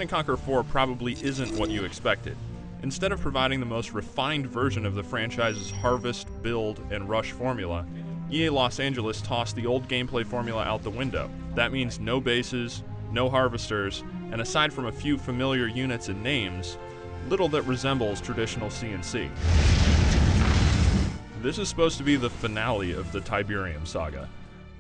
& Conquer 4 probably isn't what you expected. Instead of providing the most refined version of the franchise's harvest, build, and rush formula, EA Los Angeles tossed the old gameplay formula out the window. That means no bases, no harvesters, and aside from a few familiar units and names, little that resembles traditional C&C. This is supposed to be the finale of the Tiberium saga.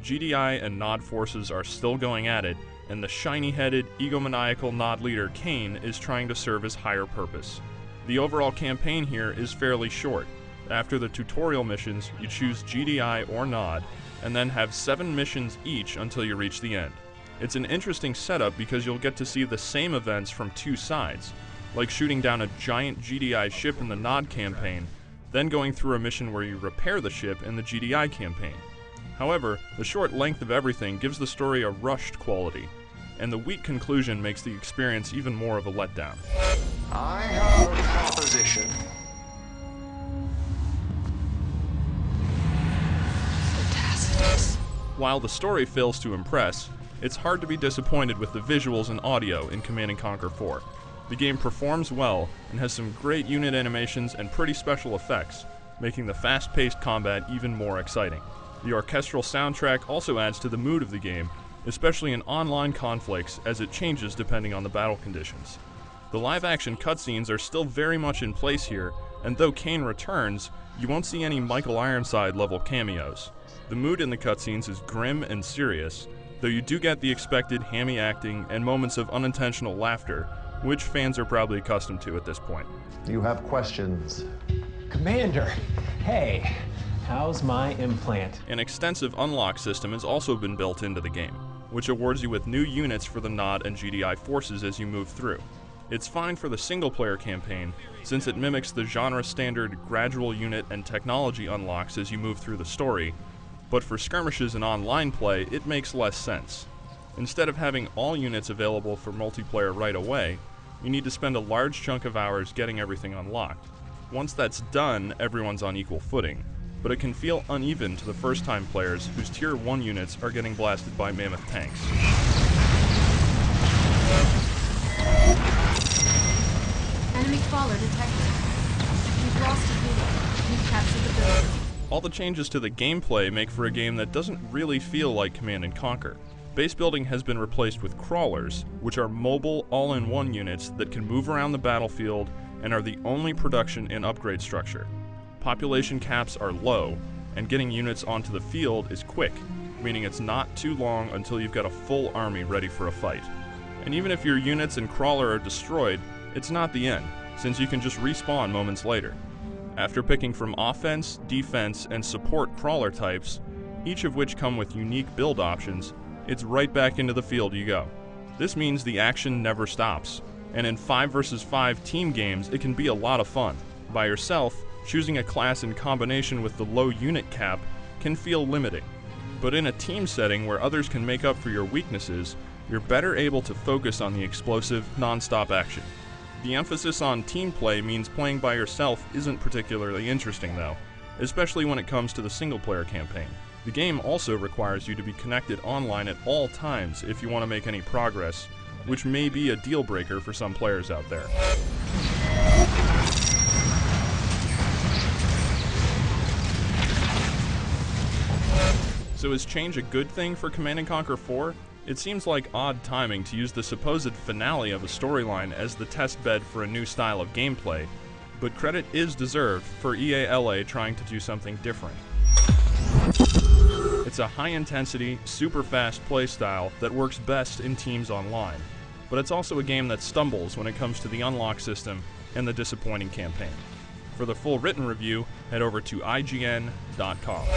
GDI and Nod forces are still going at it, and the shiny-headed, egomaniacal Nod leader Kane is trying to serve his higher purpose. The overall campaign here is fairly short. After the tutorial missions, you choose GDI or Nod, and then have 7 missions each until you reach the end. It's an interesting setup because you'll get to see the same events from 2 sides, like shooting down a giant GDI ship in the Nod campaign, then going through a mission where you repair the ship in the GDI campaign. However, the short length of everything gives the story a rushed quality, and the weak conclusion makes the experience even more of a letdown. I have a proposition. While the story fails to impress, it's hard to be disappointed with the visuals and audio in Command & Conquer 4. The game performs well and has some great unit animations and pretty special effects, making the fast-paced combat even more exciting. The orchestral soundtrack also adds to the mood of the game, especially in online conflicts as it changes depending on the battle conditions. The live-action cutscenes are still very much in place here, and though Kane returns, you won't see any Michael Ironside-level cameos. The mood in the cutscenes is grim and serious, though you do get the expected hammy acting and moments of unintentional laughter, which fans are probably accustomed to at this point. You have questions. Commander, hey, how's my implant? An extensive unlock system has also been built into the game, which awards you with new units for the Nod and GDI forces as you move through. It's fine for the single-player campaign, since it mimics the genre-standard gradual unit and technology unlocks as you move through the story, but for skirmishes and online play, it makes less sense. Instead of having all units available for multiplayer right away, you need to spend a large chunk of hours getting everything unlocked. Once that's done, everyone's on equal footing, but it can feel uneven to the first-time players whose Tier 1 units are getting blasted by mammoth tanks. Enemy crawler detected. We've lost a unit. We've captured the building. All the changes to the gameplay make for a game that doesn't really feel like Command & Conquer. Base building has been replaced with crawlers, which are mobile, all-in-one units that can move around the battlefield and are the only production and upgrade structure. Population caps are low, and getting units onto the field is quick, meaning it's not too long until you've got a full army ready for a fight. And even if your units and crawler are destroyed, it's not the end, since you can just respawn moments later. After picking from offense, defense, and support crawler types, each of which come with unique build options, it's right back into the field you go. This means the action never stops, and in 5 vs 5 team games it can be a lot of fun. By yourself, choosing a class in combination with the low unit cap can feel limiting. But in a team setting where others can make up for your weaknesses, you're better able to focus on the explosive, non-stop action. The emphasis on team play means playing by yourself isn't particularly interesting though, especially when it comes to the single-player campaign. The game also requires you to be connected online at all times if you want to make any progress, which may be a deal breaker for some players out there. So is change a good thing for Command & Conquer 4? It seems like odd timing to use the supposed finale of a storyline as the test bed for a new style of gameplay, but credit is deserved for EA LA trying to do something different. It's a high-intensity, super-fast playstyle that works best in teams online, but it's also a game that stumbles when it comes to the unlock system and the disappointing campaign. For the full written review, head over to IGN.com.